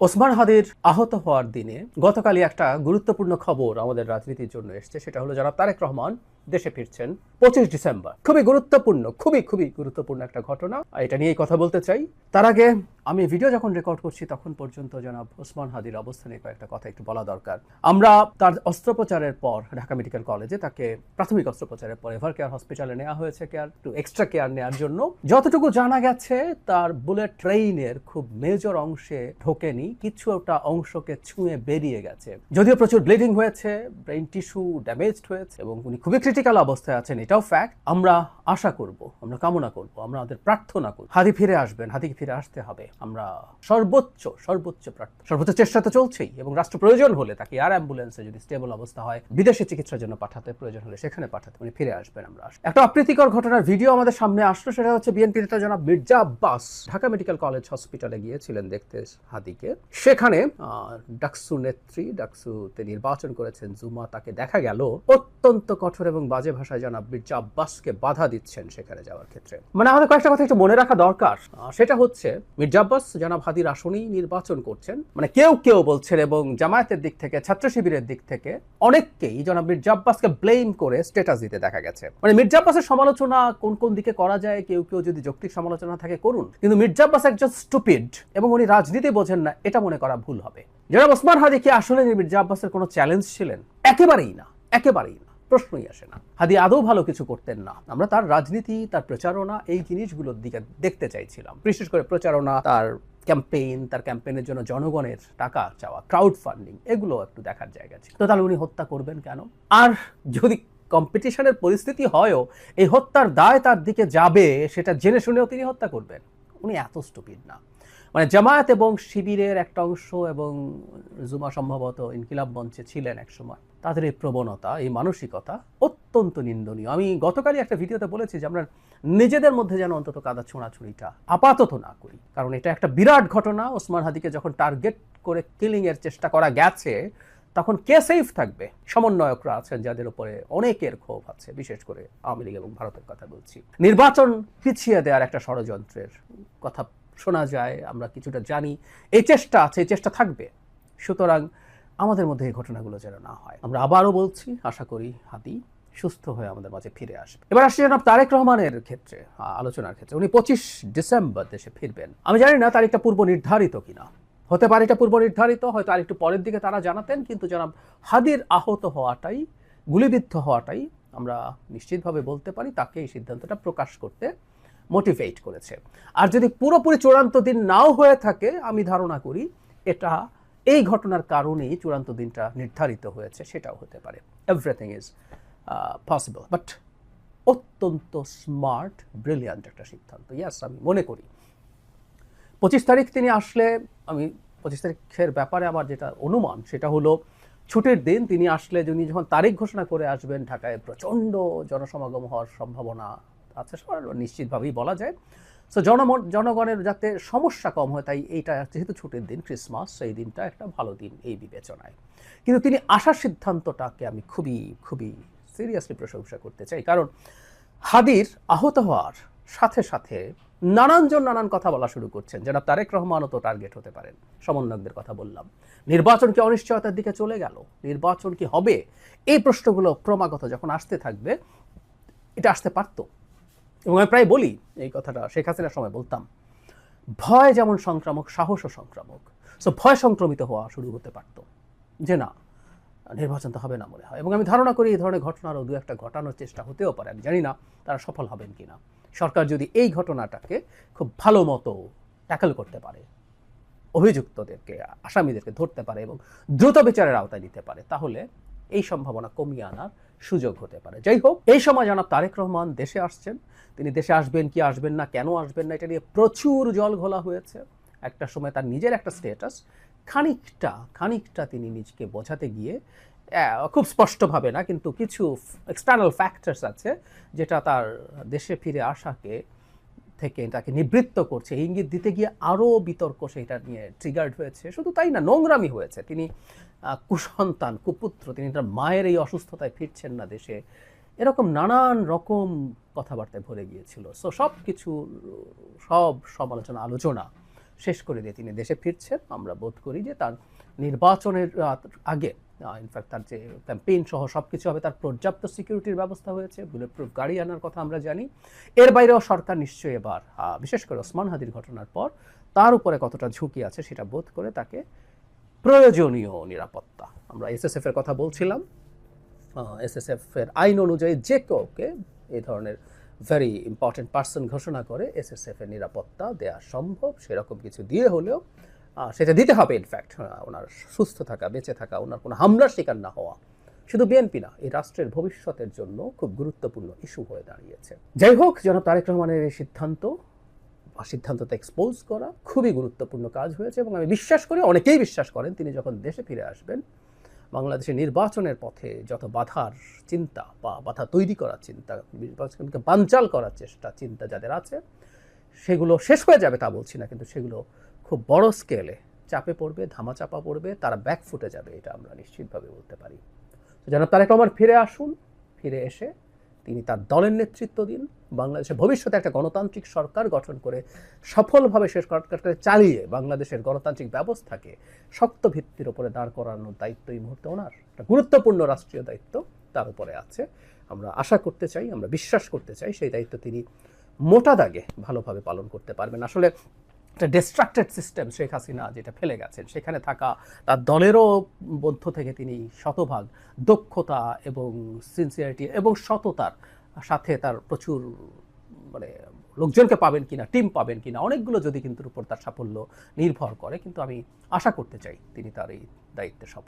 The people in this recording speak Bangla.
ওসমান হাদির আহত হওয়ার দিনে গতকালই একটা গুরুত্বপূর্ণ খবর আমাদের রাজনীতির জন্য এসেছে। সেটা হলো জনাব তারেক রহমান দেশে ফিরছেন 25 ডিসেম্বর। খুবই গুরুত্বপূর্ণ, খুবই গুরুত্বপূর্ণ একটা ঘটনা। এটা নিয়েই কথা বলতে চাই। তার আগে আমি ভিডিও যখন রেকর্ড করছি তখন পর্যন্ত জনাব ওসমান হাদির অবস্থা নিয়ে কয়েকটা কথা একটু বলা দরকার। আমরা তার অস্ত্রোপচারের পর ঢাকা মেডিকেল কলেজে তাকে প্রাথমিক অস্ত্রোপচারের পর এভার কেয়ার হসপিটালে নেওয়া হয়েছে একটু এক্সট্রা কেয়ার নেওয়ার জন্য। যতটুকু জানা গেছে তার বুলেট ট্রেইনের খুব মেজর অংশে ঢোকেনি, কিছু একটা অংশকে ছুঁয়ে বেরিয়ে গেছে। যদিও প্রচুর ব্লিডিং হয়েছে, ব্রেইন টিস্যু ড্যামেজড হয়েছে এবং উনি খুবই ক্রিটিক্যাল অবস্থায় আছেন, এটাও ফ্যাক্ট। আমরা আশা করব, আমরা কামনা করব, আমরা আমাদের প্রার্থনা করব হাদি ফিরে আসবেন, হাদিকে ফিরে আসতে হবে। আমরা সর্বোচ্চ চেষ্টা তো চলছেই এবং রাষ্ট্র প্রয়োজন হলে তাকে এয়ার অ্যাম্বুলেন্সে যদি স্টেবল অবস্থা হয় বিদেশে চিকিৎসার জন্য পাঠাতে, প্রয়োজন হলে সেখানে পাঠাতে, উনি ফিরে আসবেন। আমরা একটা অপ্রীতিকর ঘটনার ভিডিও আমাদের সামনে আসলো। সেটা হচ্ছে বিএনপি নেতা জনাব মির্জা আব্বাস ঢাকা মেডিকেল কলেজ হসপিটালে গিয়েছিলেন দেখতে হাদিকে। সেখানে ডাকসু নেত্রী, ডাকসুতে নির্বাচন করেছেন জুমা, তাকে দেখা গেল অত্যন্ত কঠোর এবং বাজে ভাষায় জনাব মির্জা আব্বাসকে বাধা দিচ্ছেন সেখানে যাওয়ার ক্ষেত্রে। মানে আমাদের কয়েকটা কথা একটু মনে রাখা দরকার। সেটা হচ্ছে মির্জা আব্বাস জনাব হাদির আসনেই নির্বাচন করছেন। মানে কেউ বলছেন এবং জামায়াতের দিক থেকে, ছাত্র শিবিরের দিক থেকে অনেককেই জনাব মির্জা আব্বাসকে ব্লেম করে স্ট্যাটাস দিতে দেখা গেছে। মানে মির্জা আব্বাসের সমালোচনা কোন দিকে করা যায়, কেউ যদি যৌক্তিক সমালোচনা থাকে করুন, কিন্তু মির্জা আব্বাস একজন স্টুপিড এবং উনি রাজনীতি বোঝেন না, এটা মনে করা ভুল হবে। জনাব ওসমান হাদি কি আসলে মির্জা আব্বাসের কোনো চ্যালেঞ্জ ছিলেন? একেবারেই না, প্রশ্নই আসে না। হাদি আদৌ ভালো কিছু করতেন না। আমরা তার রাজনীতি, তার প্রচারণা, এই জিনিসগুলোর দিকে দেখতে চাইছিলাম। বিশেষ করে প্রচারণা, তার ক্যাম্পেইন, তার ক্যাম্পেইনের জন্য জনগণের টাকা চাওয়া, ক্রাউড ফান্ডিং, এগুলো একটু দেখার জায়গা ছিল। তো তাহলে উনি হত্যা করবেন কেন? আর যদি কম্পিটিশনের পরিস্থিতি হয়ও এই হত্যার দায় তার দিকে যাবে, সেটা জেনে শুনেও তিনি হত্যা করবেন? উনি এত স্টুপিড না। মানে জামায়াত এবং শিবিরের একটা অংশ এবং জুমা সম্ভবত ইনকিলাব মঞ্চে ছিলেন একসময়, তাদের এই প্রবণতা, এই মানসিকতা অত্যন্ত নিন্দনীয়। আমি গতকালই একটা ভিডিওতে বলেছি যে আমরা নিজেদের মধ্যে যেন অন্তত কাদা ছোঁড়াছুড়িটা আপাতত না করি, কারণ এটা একটা বিরাট ঘটনা। ওসমান হাদিকে যখন টার্গেট করে কিলিং এর চেষ্টা করা গেছে তখন কে সেফ থাকবে? সমন্বয়করা আছেন যাদের উপরে অনেকের ক্ষোভ আছে, বিশেষ করে আওয়ামী লীগ এবং ভারতের কথা বলছি। নির্বাচন পিছিয়ে দেওয়ার একটা ষড়যন্ত্রের কথা শোনা যায়, আমরা কিছুটা জানি। এই চেষ্টা আছে, এই চেষ্টা থাকবে। সুতরাং আমাদের মধ্যে এই ঘটনাগুলো যেন না হয়। আমরা আবারও বলছি, আশা করি হাদি সুস্থ হয়ে আমাদের মাঝে ফিরে আসবে। এবার আসছি জনাব তারেক রহমানের ক্ষেত্রে, আলোচনার ক্ষেত্রে। উনি 25 ডিসেম্বর দেশে ফিরবেন। আমি জানি না তারিখটা পূর্ব নির্ধারিত কিনা, হতে পারে এটা পূর্ব নির্ধারিত, হয়তো আরেকটু পরের দিকে তারা জানাতেন। কিন্তু জনাব হাদির আহত হওয়াটাই, গুলিবিদ্ধ হওয়াটাই আমরা নিশ্চিতভাবে বলতে পারি তাকে এই সিদ্ধান্তটা প্রকাশ করতে মোটিভেট করেছে। আর যদি পুরোপুরি চূড়ান্ত দিন নাও হয়ে থাকে, আমি ধারণা করি এটা এই ঘটনার কারণেই চূড়ান্ত দিনটা নির্ধারিত হয়েছে, সেটাও হতে পারে। এভরিথিং ইজ পসিবল, বাট অত্যন্ত স্মার্ট, ব্রিলিয়ান্ট একটা সিদ্ধান্ত। ইয়াস, আমি মনে করি 25 তারিখ তিনি আসলে, আমি 25 তারিখের ব্যাপারে আমার যেটা অনুমান সেটা হলো ছুটির দিন। তিনি আসলে যখন তারিখ ঘোষণা করে আসবেন, ঢাকায় প্রচণ্ড জনসমাগম হওয়ার সম্ভাবনা আছে, নিশ্চিতভাবেই বলা যায়। সো জনগণের যাতে সমস্যা কম হয়, তাই এইটা যেহেতু ছুটির দিন, ক্রিসমাস, সেই দিনটা একটা ভালো দিন এই বিবেচনায়। কিন্তু তিনি আসার সিদ্ধান্তটাকে আমি খুবই সিরিয়াসলি প্রশংসা করতে চাই, কারণ হাদির আহত হওয়ার সাথে সাথে নানানজন নানান কথা বলা শুরু করছেন। জনাব তারেক রহমানও তো টার্গেট হতে পারেন। সমন্বয়কদের কথা বললাম। নির্বাচন কি অনিশ্চয়তার দিকে চলে গেল? নির্বাচন কি হবে? এই প্রশ্নগুলো ক্রমাগত যখন আসতে থাকবে, এটা আসতে পারতো। এবং আমি প্রায় বলি এই কথাটা, শেখ হাসিনার সময় বলতাম, ভয় যেমন সংক্রামক, সাহসও সংক্রামক। সো ভয় সংক্রমিত হওয়া শুরু হতে পারতো যে না, নির্বাচন তো হবে না মনে হয়। এবং আমি ধারণা করি এই ধরনের ঘটনারও দু একটা ঘটানোর চেষ্টা হতেও পারে। আমি জানি না তারা সফল হবেন কিনা। সরকার যদি এই ঘটনাটাকে খুব ভালো মতো ট্যাকল করতে পারে, অভিযুক্তদেরকে, আসামিদেরকে ধরতে পারে এবং দ্রুত বিচারের আওতায় নিতে পারে, তাহলে এই সম্ভাবনা কমিয়ে আনার সুযোগ হতে পারে। যাই হোক, এই সময় জনাব তারেক রহমান দেশে আসছেন। তিনি দেশে আসবেন কি আসবেন না, কেন আসবেন না, এটা নিয়ে প্রচুর জল ঘোলা হয়েছে। একটা সময় তার নিজের একটা স্ট্যাটাস খানিকটা তিনি নিজেকে বোঝাতে গিয়ে, খুব স্পষ্টভাবে না, কিন্তু কিছু এক্সটার্নাল ফ্যাক্টরস আছে যেটা তার দেশে ফিরে আসাকে থেকে তাকে নিবৃত্ত করছে, ইঙ্গিত দিতে গিয়ে আরও বিতর্ক সেটা নিয়ে ট্রিগার্ড হয়েছে। শুধু তাই না, নোংরামি হয়েছে। তিনি কুসন্তান, কুপুত্র, তিনি তার মায়ের এই অসুস্থতায় ফিরছেন না দেশে, এরকম নানান রকম কথাবার্তায় ভরে গিয়েছিল। সো সব সমালোচনা, আলোচনা শেষ করে দিয়ে তিনি দেশে ফিরছেন। আমরা বোধ করি যে তার নির্বাচনের আগে ইনফ্যাক্ট তার যে ক্যাম্পেইন সহ সব কিছু হবে, তার পর্যাপ্ত সিকিউরিটির ব্যবস্থা হয়েছে, বুলেট প্রুফ গাড়ি আনার কথা আমরা জানি। এর বাইরেও সরকার নিশ্চয়ই এবার বিশেষ করে ওসমান হাদির ঘটনার পর তার উপরে কতটা ঝুঁকি আছে সেটা বোধ করে তাকে প্রয়োজনীয় নিরাপত্তা, আমরা এসএসএফ এর কথা বলছিলাম, এসএসএফ এর আইন অনুযায়ী যে কাউকে এই ধরনের ভেরি ইম্পর্টেন্ট পার্সন ঘোষণা করে এসএসএফ এর নিরাপত্তা দেওয়া সম্ভব। সেরকম কিছু দিয়ে হলেও সেটা দিতে হবে। ইনফ্যাক্ট ওনার সুস্থ থাকা, বেঁচে থাকা, ওনার কোনো হামলার শিকার না হওয়া শুধু বিএনপি না, এই রাষ্ট্রের ভবিষ্যতের জন্য খুব গুরুত্বপূর্ণ ইস্যু হয়ে দাঁড়িয়েছে। যাই হোক, জনাব তারেক রহমানের এই সিদ্ধান্ততে এক্সপোজ করা খুবই গুরুত্বপূর্ণ কাজ হয়েছে এবং আমি বিশ্বাস করি, অনেকেই বিশ্বাস করেন, তিনি যখন দেশে ফিরে আসবেন বাংলাদেশের নির্বাচনের পথে যত বাধার চিন্তা বা বাধা তৈরি করার চিন্তা, নির্বাচনকে বানচাল করার চিন্তা যাদের আছে, সেগুলো শেষ হয়ে যাবে তা বলছি না, কিন্তু সেগুলো খুব বড় স্কেলে চাপে পড়বে, ধামাচাপা পড়বে, তারা ব্যাক ফুটে যাবে, এটা আমরা নিশ্চিতভাবে বলতে পারি। জনাব তারেক রহমান ফিরে আসুন, ফিরে এসে তিনি তার দলের নেতৃত্ব দিন, বাংলাদেশের ভবিষ্যতে একটা গণতান্ত্রিক সরকার গঠন করে সফলভাবে শেষ করতে চালিয়ে বাংলাদেশের গণতান্ত্রিক ব্যবস্থাকে শক্ত ভিত্তির উপরে দাঁড় করানোর দায়িত্ব এই মুহূর্তে ওনার, একটা গুরুত্বপূর্ণ রাষ্ট্রীয় দায়িত্ব তার উপরে আছে। আমরা আশা করতে চাই, আমরা বিশ্বাস করতে চাই সেই দায়িত্ব তিনি মোটা দাগে ভালোভাবে পালন করতে পারবেন। আসলে একটা ডিস্ট্রাক্টেড সিস্টেম শেখ হাসিনা যেটা ফেলে গেছেন, সেখানে থাকা তার দলেরও মধ্য থেকে তিনি শতভাগ দক্ষতা এবং সিনসিয়ারিটি এবং সততার সাথে তার প্রচুর মানে লোকজনকে পাবেন কিনা, টিম পাবেন কিনা, অনেকগুলো যদি কিন্তু উপর তার সাফল্য নির্ভর করে, কিন্তু আমি আশা করতে চাই তিনি তার এই দায়িত্বে সফল